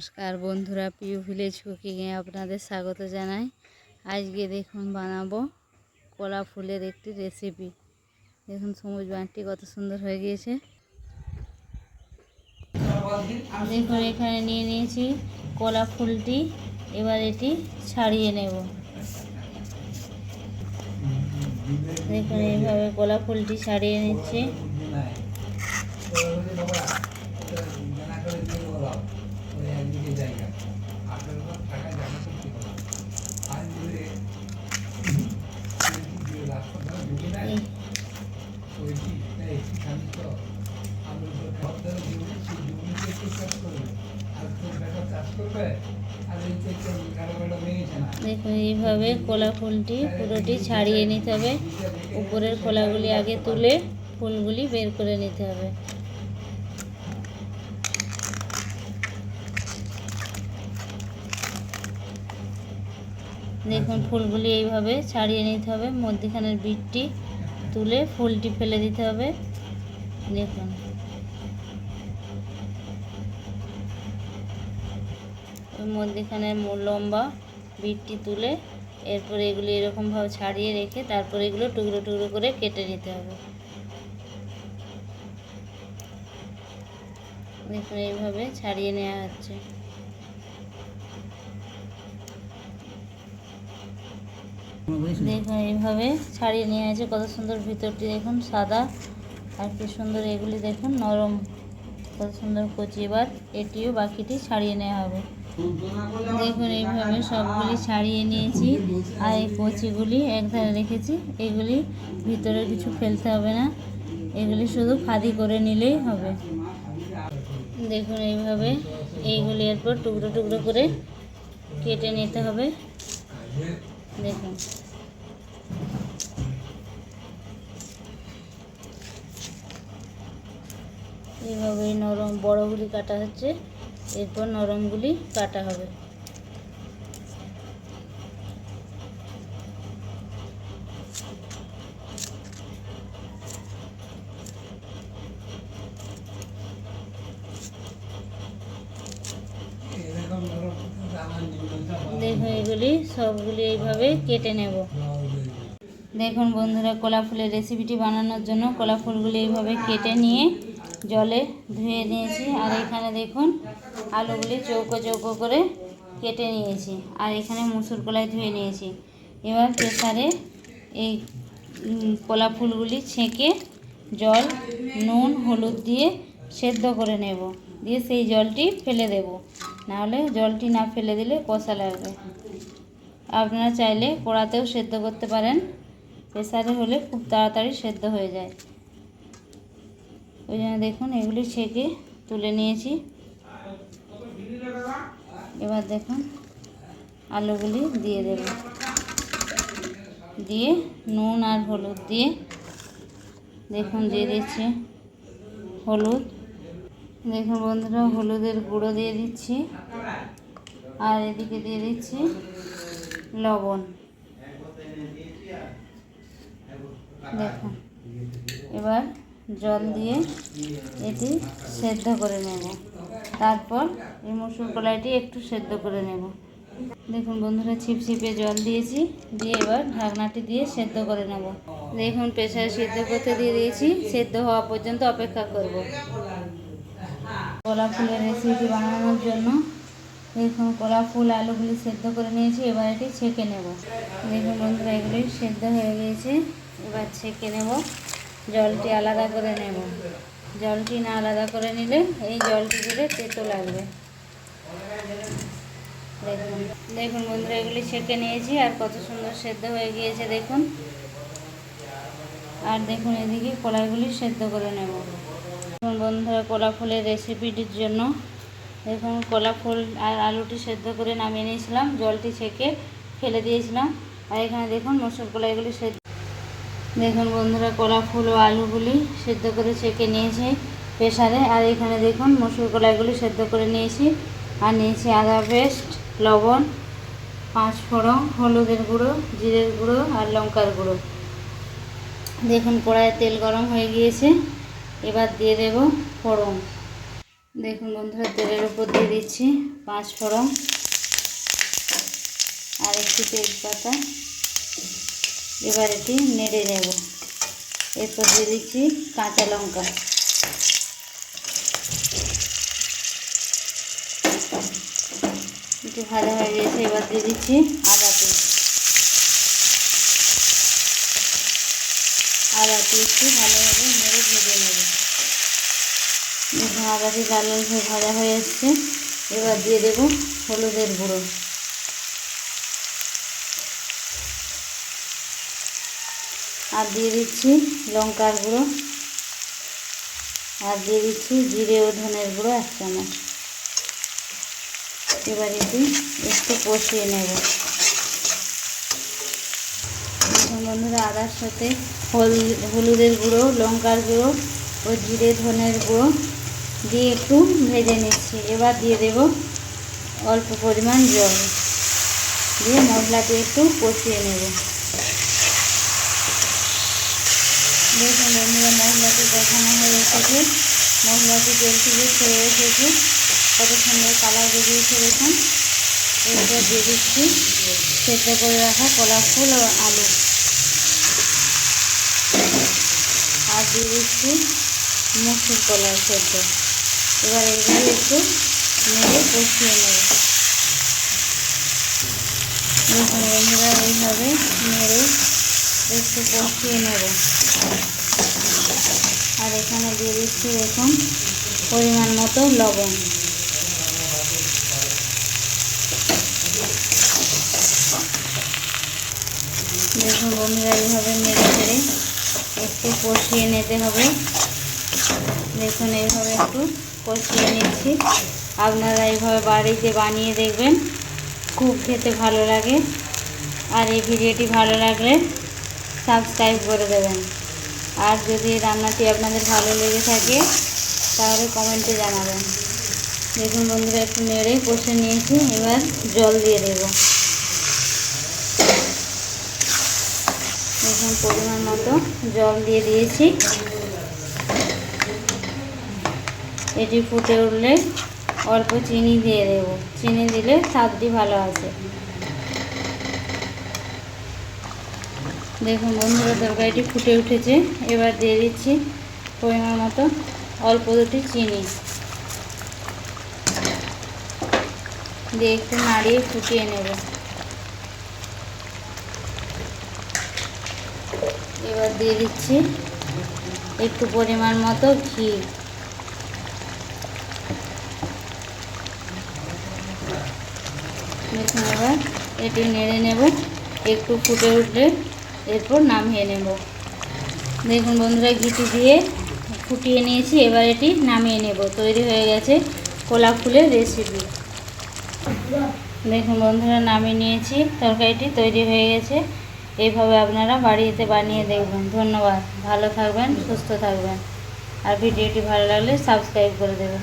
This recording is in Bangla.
নমস্কার বন্ধুরা, পিউ ভিলেজ কুকিংয়ে আপনাদের স্বাগত জানাই। আজকে দেখুন বানাবো কলা ফুলের একটি রেসিপি। দেখুন সবুজ বাঁটটি কত সুন্দর হয়ে গিয়েছে। দেখুন এখানে নিয়ে নিয়েছি কলা ফুলটি। এবার এটি ছাড়িয়ে নেব। দেখুন এইভাবে কলা ফুলটি ছাড়িয়ে নিচ্ছে। দেখুন এইভাবে কলা ফুলটি পুরোটি ছাড়িয়ে নিতে হবে। উপরের কলাগুলি আগে তুলে ফুলগুলি বের করে নিতে হবে। দেখুন ফুলগুলি এইভাবে ছাড়িয়ে নিতে হবে। মধ্যখানের বিটটি তুলে ফুলটি ফেলে দিতে হবে। দেখুন মধ্যখানের লম্বা বিটটি তুলে এরপরে এগুলি এরকমভাবে ছাড়িয়ে রেখে তারপরে এগুলো টুকরো টুকরো করে কেটে নিতে হবে। দেখুন এইভাবে ছাড়িয়ে নেওয়া হচ্ছে। দেখুন এইভাবে ছাড়িয়ে নিয়ে আছে। কত সুন্দর ভিতরটি দেখুন সাদা, আর কি সুন্দর এগুলি দেখুন নরম, কত সুন্দর কচি। এবার এটিও বাকিটি ছাড়িয়ে নেওয়া হবে। দেখুন এইভাবে সবগুলি ছাড়িয়ে নিয়েছি, আর এই কচিগুলি একধারে রেখেছি। এগুলি ভিতরে কিছু ফেলতে হবে না, এগুলি শুধু ফাঁদি করে নিলেই হবে। দেখুন এইভাবে এইগুলি এরপর টুকরো টুকরো করে কেটে নিতে হবে। দেখুন এইভাবে নরম বড়গুলি কাটা হচ্ছে, এরপর নরমগুলি কাটা হবে। দেখুন এগুলি সবগুলি এইভাবে কেটে নেব। দেখুন বন্ধুরা, কলা ফুলের রেসিপিটি বানানোর জন্য কলা ফুলগুলি এইভাবে কেটে নিয়ে জলে ধুয়ে নিয়েছি। আর এখানে দেখুন আলুগুলি চৌকো চৌকো করে কেটে নিয়েছি, আর এখানে মুসুর কলাই ধুয়ে নিয়েছি। এবার প্রেসারে এই কলা ফুলগুলি ছেঁকে জল, নুন, হলুদ দিয়ে সেদ্ধ করে নেব। দিয়ে সেই জলটি ফেলে দেব, নাহলে জলটি না ফেলে দিলে কষা লাগবে। আপনারা চাইলে কড়াতেও সেদ্ধ করতে পারেন, প্রেসারে হলে খুব তাড়াতাড়ি সেদ্ধ হয়ে যায়। ওই জন্য দেখুন এগুলি ছেঁকে তুলে নিয়েছি। এবার দেখুন আলুগুলি দিয়ে দেব, দিয়ে নুন আর হলুদ দিয়ে দেখুন দিয়ে দিচ্ছি হলুদ। দেখুন বন্ধুরা, হলুদের গুঁড়ো দিয়ে দিচ্ছি, আর এদিকে দিয়ে দিচ্ছি লবণ। দেখুন এবার জল দিয়ে এটি সেদ্ধ করে নেব। তারপর এই মুসুর কলাইটি একটু সেদ্ধ করে নেব। দেখুন বন্ধুরা, ছিপছিপে জল দিয়েছি, দিয়ে এবার ঢাকনাটি দিয়ে সেদ্ধ করে নেব। দেখুন প্রেসারে সেদ্ধ করতে দিয়ে দিয়েছি, সেদ্ধ হওয়া পর্যন্ত অপেক্ষা করব। কলা ফুলের রেসিপি বানানোর জন্য দেখুন কলা ফুল আলুগুলি সেদ্ধ করে নিয়েছি। এবার এটি ছেঁকে নেব। দেখুন বন্ধুরা, এগুলি সেদ্ধ হয়ে গিয়েছে, এবার ছেঁকে নেব। জলটি আলাদা করে নেব। জলটি না আলাদা করে নিলে এই জলটি দিলে তেতো লাগবে। দেখুন দেখুন বন্ধুরা, এগুলি ছেঁকে নিয়েছি, আর কত সুন্দর সেদ্ধ হয়ে গিয়েছে দেখুন। আর দেখুন এদিকে কলাইগুলি সেদ্ধ করে নেব। দেখুন বন্ধুরা, কলা ফুলের রেসিপিটির জন্য দেখুন কলা ফুল আর আলুটি সেদ্ধ করে নামিয়ে নিয়েছিলাম, জলটি ছেঁকে ফেলে দিয়েছিলাম। আর এখানে দেখুন মসুর কলাইগুলি সেদ্ধ। দেখুন বন্ধুরা, কলা ফুল ও আলুগুলি সেদ্ধ করে ছেঁকে নিয়েছি প্রেসারে। আর এখানে দেখুন মসুর কলাইগুলি সেদ্ধ করে নিয়েছি, আর নিয়েছি আদা পেস্ট, লবণ, 5 ফোড়ন, হলুদের গুঁড়ো, জিরের গুঁড়ো আর লঙ্কার গুঁড়ো। দেখুন কড়াইয়ে তেল গরম হয়ে গিয়েছে, এবার দিয়ে দেব ফোড়ন। দেখুন বন্ধুরা, তেলের উপর দিয়ে দিচ্ছি 5 ফোড়ন আর একটি তেজপাতা। এবার এটি নেড়ে নেব। এরপর দিয়ে দিচ্ছি কাঁচা লঙ্কা। একটু ভাজা হয়ে গেছে, এবার দিয়ে দিচ্ছি আদা পেস্ট। আদাটি একটু ভালোভাবে নেড়ে ভেজে নেব। দেখুন আদাটি লাল লাল হয়ে ভাজা হয়ে এসছে। এবার দিয়ে দেব হলুদের গুঁড়ো, আর দিয়ে দিচ্ছি লঙ্কার গুঁড়ো, আর দিয়ে দিচ্ছি জিরে ও ধনের গুঁড়ো 1 চামচ। এবার এটি একটু কষিয়ে নেব। এখন বন্ধুরা, আদার সাথে হলুদের গুঁড়ো, লঙ্কার গুঁড়ো ও জিরে ধনের গুঁড়ো দিয়ে একটু ভেজে নিচ্ছি। এবার দিয়ে দেব অল্প পরিমাণ জল, দিয়ে মশলাটি একটু কষিয়ে নেব। দেখুন বন্ধুরা, মশলাটি কষানো হয়ে এসেছে। মশলাটি তেল থেকে ছেড়ে এসেছে, কত সুন্দর কালার বেরিয়েছে দেখুন। এরপর দিয়ে দিচ্ছি সেদ্ধ করে রাখা কলা ফুল ও আলু, আর দিয়ে দিচ্ছি মুসুর কলা সেদ্ধ। এবার এইভাবে একটু নেড়ে কষিয়ে নেব। দেখুন বন্ধুরা, এইভাবে নেড়ে একটু কষিয়ে নেব। আর এখানে দিয়ে দিচ্ছি দেখুন পরিমাণ মতো লবণ। দেখুন বন্ধুরা, এইভাবে নেড়ে চেড়ে একটু কষিয়ে নিতে হবে। দেখুন এইভাবে একটু কষিয়ে নিচ্ছি। আপনারা এইভাবে বাড়িতে বানিয়ে দেখবেন, খুব খেতে ভালো লাগে। আর এই ভিডিওটি ভালো লাগলে সাবস্ক্রাইব করে দেবেন। আর যদি রান্নাটি আপনাদের ভালো লেগে থাকে তাহলে কমেন্টে জানাবেন। দেখুন বন্ধুরা, একটু নেড়ে কষে নিয়েছি। এবার জল দিয়ে দেব। দেখুন পরিমাণ মতো জল দিয়ে দিয়েছি। এটি ফুটে উঠলে অল্প চিনি দিয়ে দেব। চিনি দিলে স্বাদটি ভালো আসে। দেখুন বন্ধুরা, তরকারিটি ফুটে উঠেছে। এবার দিয়ে দিচ্ছি পরিমাণ মতো অল্প দুটি চিনি, দিয়ে একটু নাড়িয়ে ফুটিয়ে নেব। এবার দিয়ে দিচ্ছি একটু পরিমাণ মতো ঘি। দেখুন এবার এটি নেড়ে নেব। একটু ফুটে উঠলে এরপর নামিয়ে নেব। দেখুন বন্ধুরা, ঘিটি দিয়ে ফুটিয়ে নিয়েছি। এবার এটি নামিয়ে নেব। তৈরি হয়ে গেছে কলা ফুলের রেসিপি। দেখুন বন্ধুরা, নামিয়ে নিয়েছি। তরকারিটি তৈরি হয়ে গেছে। এইভাবে আপনারা বাড়িতে বানিয়ে দেখবেন। ধন্যবাদ। ভালো থাকবেন, সুস্থ থাকবেন। আর ভিডিওটি ভালো লাগলে সাবস্ক্রাইব করে দেবেন।